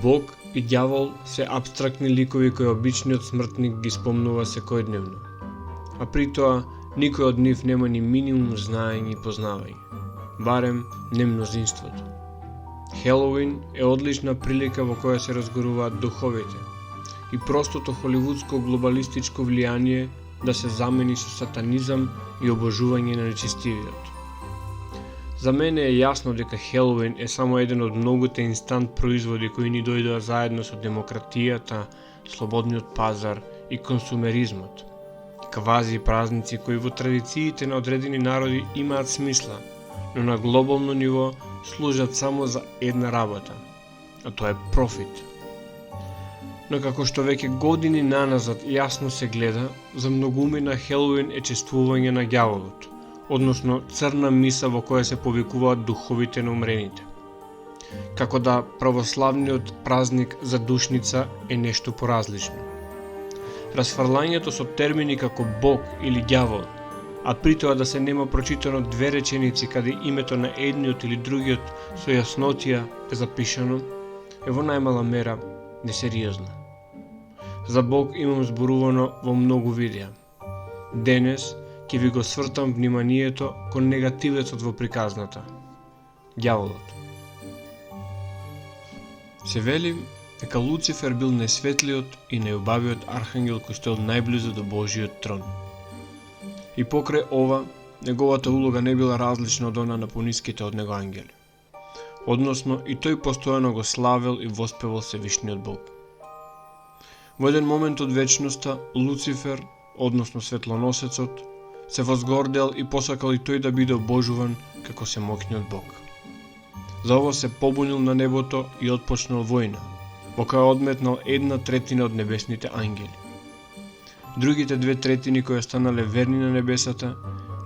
Бог и ѓавол се апстрактни ликови кои обичниот смртник ги спомнува секојдневно, а при тоа никој од нив нема ни минимум знаење и познавање, барем не мнозинството. Хелоуин е одлична прилика во која се разгоруваат духовите и простото холивудско глобалистичко влијание да се замени со сатанизам и обожување на нечестивиот. За мене е јасно дека Хелоуин е само еден од многуте инстант производи кои ни дојдоа заедно со демократијата, слободниот пазар и консумеризмот. Квази празници кои во традициите на одредени народи имаат смисла, но на глобално ниво служат само за една работа, а тоа е профит. Но како што веќе години наназад јасно се гледа, за многумина Хелоуин е чествување на ѓаволот, односно црна миса во која се повикуваат духовите на умрените. Како да православниот празник за душница е нешто поразлично. Расфрлањето со термини како Бог или ѓавол, а при тоа да се нема прочитано две реченици каде името на едниот или другиот со јаснотија е запишано, е во најмала мера несериозно. За Бог имам зборувано во многу видеа. Денес ќе ви го свртам вниманието кон негативецот во приказната – ѓаволот. Се вели дека Луцифер бил најсветлиот и најубавиот архангел кој стоел најблизу до Божиот трон. И покрај ова, неговата улога не била различна од она на пониските од него ангели. Односно, и тој постојано го славел и воспевал Севишниот Бог. Во еден момент од вечноста, Луцифер, односно светлоносецот, се возгордел и посакал и тој да биде обожуван како семоќниот Бог. За ово се побунил на небото и отпочнал војна, во која одметнал 1/3 од небесните ангели. Другите 2/3 кои останале верни на небесата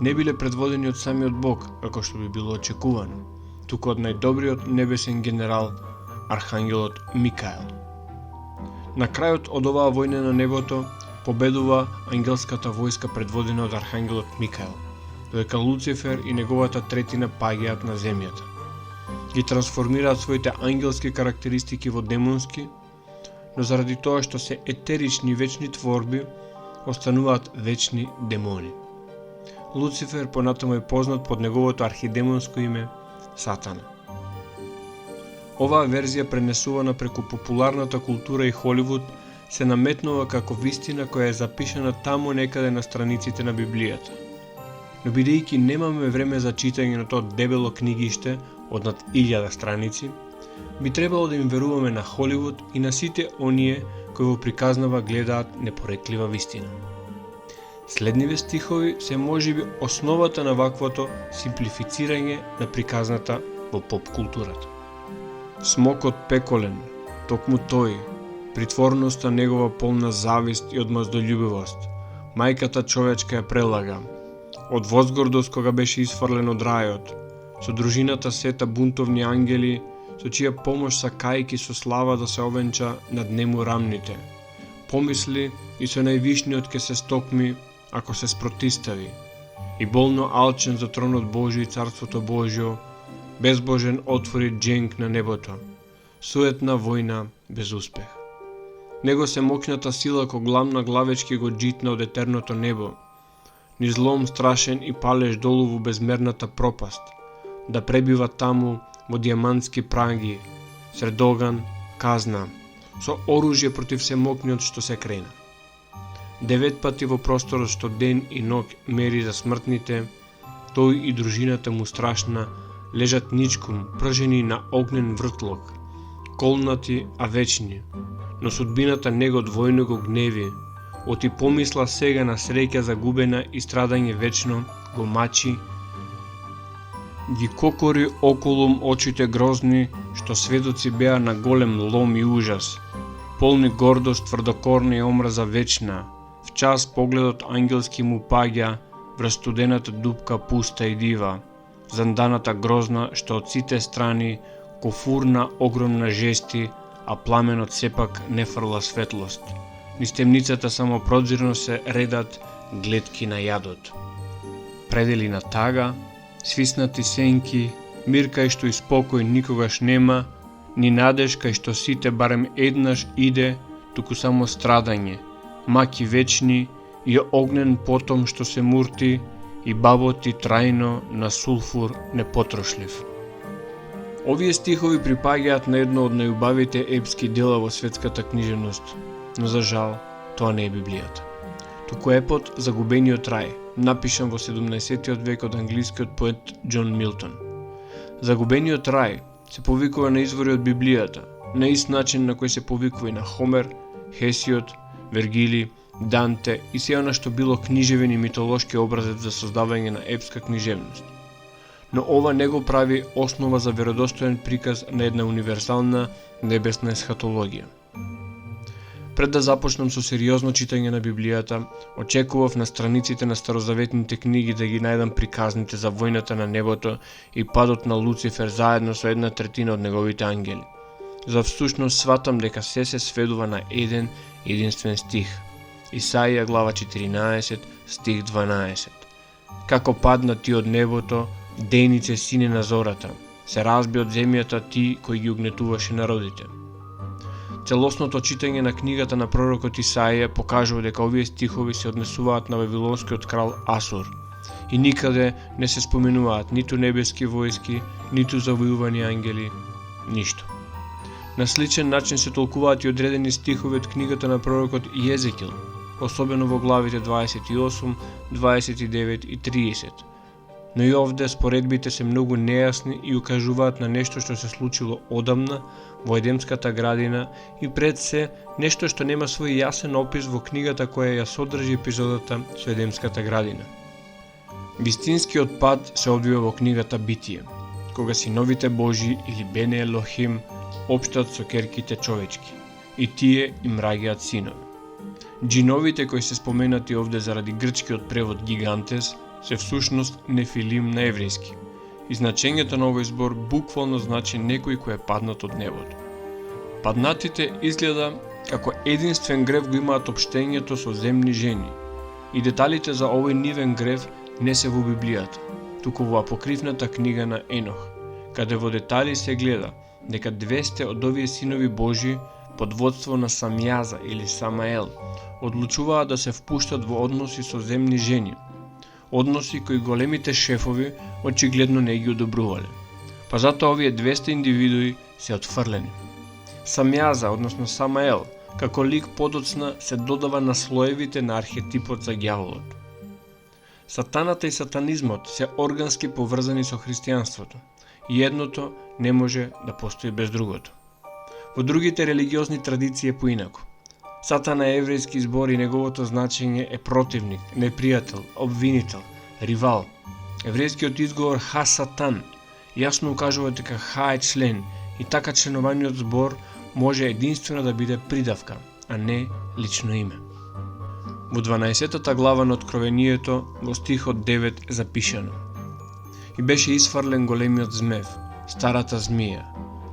не биле предводени од самиот Бог, како што би било очекувано, туку од најдобриот небесен генерал, архангелот Микаел. На крајот од оваа војна на небото победува ангелската војска предводена од архангелот Микаел, додека Луцифер и неговата третина паѓаат на земјата. Ги трансформираат своите ангелски карактеристики во демонски, но заради тоа што се етерични вечни творби, остануваат вечни демони. Луцифер понатаму е познат под неговото архидемонско име Сатана. Оваа верзија пренесувана преку популарната култура и Холивуд се наметнува како вистина која е запишана таму некаде на страниците на Библијата. Но бидејќи немаме време за читање на тоа дебело книгиште од над 1000 страници, би требало да им веруваме на Холивуд и на сите оние кои во приказнава гледаат непореклива вистина. Следниве стихови се можеби основата на ваквото симплифицирање на приказната во поп културата. Смокот пеколен, токму тој, притворноста негова полна завист и одмаздолюбивост, мајката човечка ја прелага, од возгордост кога беше изфрлен од рајот, со дружината сета бунтовни ангели, со чија помош сакајки со слава да се овенча над нему рамните. Помисли и со највишниот ке се стокми, ако се спротистави, и болно алчен за тронот Божи и царството Божјо, безбожен отвори дженк на небото, суетна војна без успех. Него се моќната сила ко гламна главечки го джитна од етерното небо, ни злом страшен и палеж долу во безмерната пропаст, да пребива таму во дијамантски праги, сред оган, казна, со оружје против семокниот што се крена. 9 пати во просторот што ден и ноќ мери за смртните, тој и дружината му страшна лежат ничком, пржени на огнен вртлок, колнати, а вечни, но судбината него двојно го гневи, оти помисла сега на среќа загубена и страдање вечно, го мачи, ги кокори околум очите грозни, што сведоци беа на голем лом и ужас, полни гордост, тврдокорна и омраза вечна, в час погледот ангелски му паѓа врз студената дупка пуста и дива, занданата грозна што од сите страни кофурна огромна жести, а пламенот сепак не фрла светлост. Низ темницата само прозирно се редат гледки на јадот. Предели на тага, свиснати сенки, мир кај што и спокој никогаш нема, ни надеж кај што сите барем еднаш иде, туку само страдање, маки вечни и огнен потом што се мурти и баботи трајно на сулфур непотрошлив. Овие стихови припаѓаат на едно од најубавите епски дела во светската книжевност, но за жал тоа не е Библијата. Туку епот Загубениот рај, напишан во 17 век од англискиот поет Џон Милтон. Загубениот рај се повикува на извори од Библијата, на ист начин на кој се повикува и на Хомер, Хесиод, Вергили, Данте и се она што било книжевен и митолошки образец за создавање на епска книжевност. Но ова не го прави основа за веродостоен приказ на една универзална небесна есхатологија. Пред да започнам со сериозно читање на Библијата, очекував на страниците на старозаветните книги да ги најдам приказните за војната на небото и падот на Луцифер заедно со 1/3 од неговите ангели. За всушност сватам дека се сведува на еден единствен стих. Исаија глава 14, стих 12. Како падна ти од небото, дејнице сине на зората, се разби од земјата ти кој ги угнетуваше народите. Целосното читање на книгата на пророкот Исаија покажува дека овие стихови се однесуваат на вавилонскиот крал Асур и никаде не се споменуваат ниту небески војски, ниту завојувани ангели, ништо. На сличен начин се толкуваат и одредени стихови од книгата на пророкот Језекил, особено во главите 28, 29 и 30. Но и овде споредбите се многу нејасни и укажуваат на нешто што се случило одамна во Едемската градина и пред се нешто што нема свој јасен опис во книгата која ја содржи епизодата со Едемската градина. Вистинскиот пат се одвива во книгата Битие, кога синовите Божи или Бене Елохим општат со керките човечки и тие им раѓаат синови. Џиновите кои се споменати овде заради грчкиот превод гигантес се всушност нефилим на еврејски. И значењето на овој збор буквално значи некој кој е паднат од небото. Паднатите изгледа како единствен грев го имаат општењето со земни жени. И деталите за овој нивен грев не се во Библијата, туку во апокривната книга на Енох, каде во детали се гледа дека 200 од овие синови Божи под водство на Самјаза или Самаел одлучуваат да се впуштат во односи со земни жени, односи кои големите шефови очигледно не ги одобрувале. Па затоа овие 200 индивидуи се отфрлени. Самјаза, односно Самаел, како лик подоцна се додава на слоевите на архетипот за ѓаволот. Сатаната и сатанизмот се органски поврзани со христијанството и едното не може да постои без другото. Во другите религиозни традиции е поинаку. Сатана е еврејски збор и неговото значење е противник, непријател, обвинител, ривал. Еврејскиот изговор ха-сатан јасно укажува дека ха е член и така членуваниот збор може единствено да биде придавка, а не лично име. Во 12-та глава на Откровението, во стихот 9 е запишано: И беше изфрлен големиот змев, старата змија,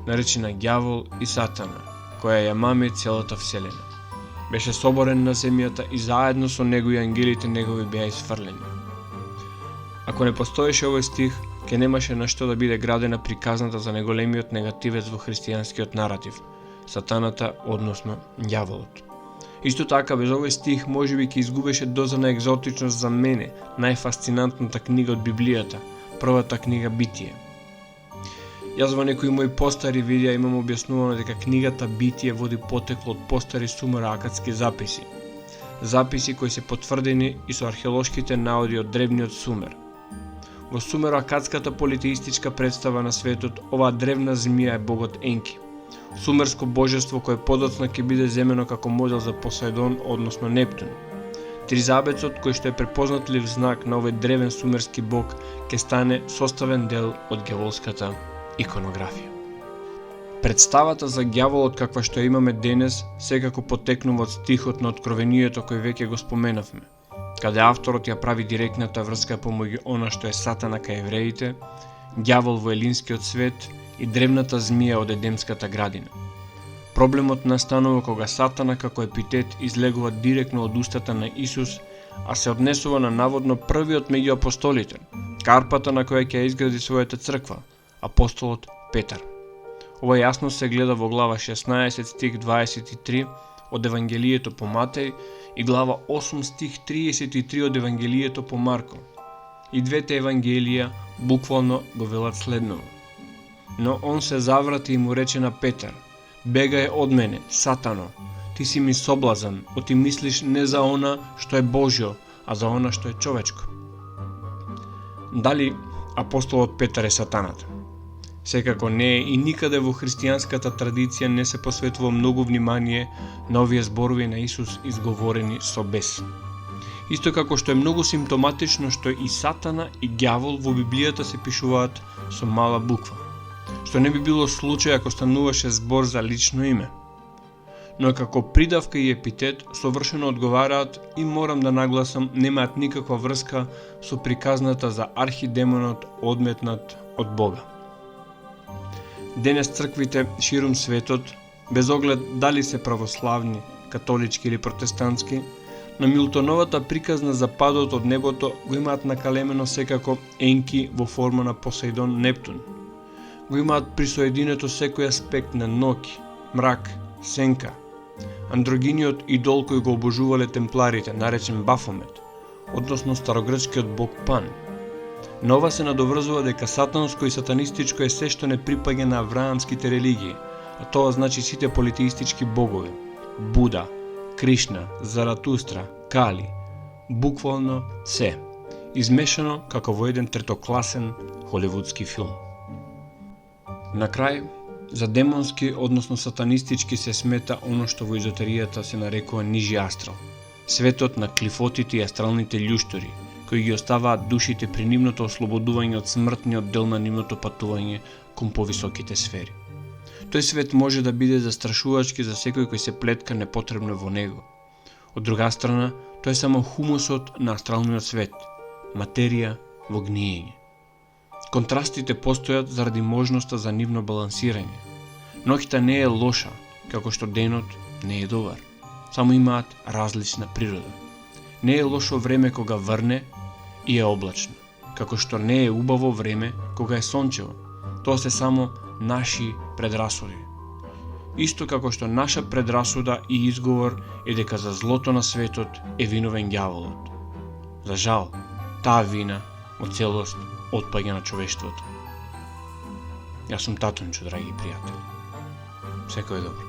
наречена ѓавол и сатана, која ја мами целата вселена. Беше соборен на земјата и заедно со него и ангелите негови беа изфрлени. Ако не постоеше овој стих, ке немаше на што да биде градена приказната за најголемиот негативец во христијанскиот наратив – сатаната, односно ѓаволот. Исто така, без овој стих можеби ќе изгубеше доза на екзотичност за мене, најфасцинантната книга од Библијата, првата книга Битие. Јас во некои мои постари видеа имам објаснувано дека книгата Битие води потекло од постари сумеро-акадски записи. Записи кои се потврдени и со археолошките наоди од древниот Сумер. Во сумеро-акадската политеистичка представа на светот, оваа древна змија е богот Енки, сумерско божество кое подоцна ќе биде земено како модел за Посајдон, односно Нептун. Тризабецот, кој што е препознатлив знак на овој древен сумерски бог, ќе стане составен дел од ѓаволската иконографија. Представата за ѓаволот каква што имаме денес секако потекнува од стихот на Откровението кој веќе го споменавме, каде авторот ја прави директната врска помеѓу она што е сатана кај евреите, ѓавол во елинскиот свет и древната змија од Едемската градина. Проблемот настанува кога сатана како епитет излегува директно од устата на Исус, а се однесува на наводно првиот меѓу апостолите, карпата на која ќе изгради својата црква, апостолот Петар. Ова јасно се гледа во глава 16 стих 23 од Евангелието по Матеј и глава 8 стих 33 од Евангелието по Марко. И двете Евангелија буквално го велат следново. Но он се заврати и му рече на Петар: бегај од мене, Сатано, ти си ми соблазан, оти мислиш не за она што е Божјо, а за она што е човечко. Дали апостолот Петар е сатаната? Секако не е и никаде во христијанската традиција не се посветува многу внимание на овие зборови на Исус изговорени со бес. Исто како што е многу симптоматично што и Сатана и ѓавол во Библијата се пишуваат со мала буква, што не би било случај ако стануваше збор за лично име. Но како придавка и епитет совршено одговараат и морам да нагласам немаат никаква врска со приказната за архидемонот одметнат од Бога. Денес црквите ширум светот, без оглед дали се православни, католички или протестантски, на Милтоновата приказна за падот од небото го имаат накалемено секако енки во форма на Посеидон Нептун. Го имаат присоединето секој аспект на ноќ, мрак, сенка. Андрогиниот идол кој го обожувале темпларите, наречен Бафомет, односно старогрчкиот бог Пан. На ова се надоврзува дека сатанско и сатанистичко е се што не припаѓа на авраамските религии, а тоа значи сите политеистички богови: Буда, Кришна, Заратустра, Кали, буквално се, измешано како во еден третокласен холивудски филм. На крај, за демонски, односно сатанистички се смета оно што во езотеријата се нарекува нижи астрал, светот на клифотите и астралните љуштори, кои ги оставаат душите при нивното ослободување од смртниот дел на нивното патување кон повисоките сфери. Тој свет може да биде застрашувачки за секој кој се плетка непотребно во него. Од друга страна, тој е само хумусот на астралниот свет, материја во гниење. Контрастите постојат заради можноста за нивно балансирање. Ноќта не е лоша, како што денот не е добар. Само имаат различна природа. Не е лошо време кога врне и е облачно, како што не е убаво време кога е сончево. Тоа се само наши предрасуди. Исто како што наша предрасуда и изговор е дека за злото на светот е виновен ѓаволот. За жал, таа вина од целост отпаѓа на човештвото. Јас сум Татончо, драги пријатели. Секој добро.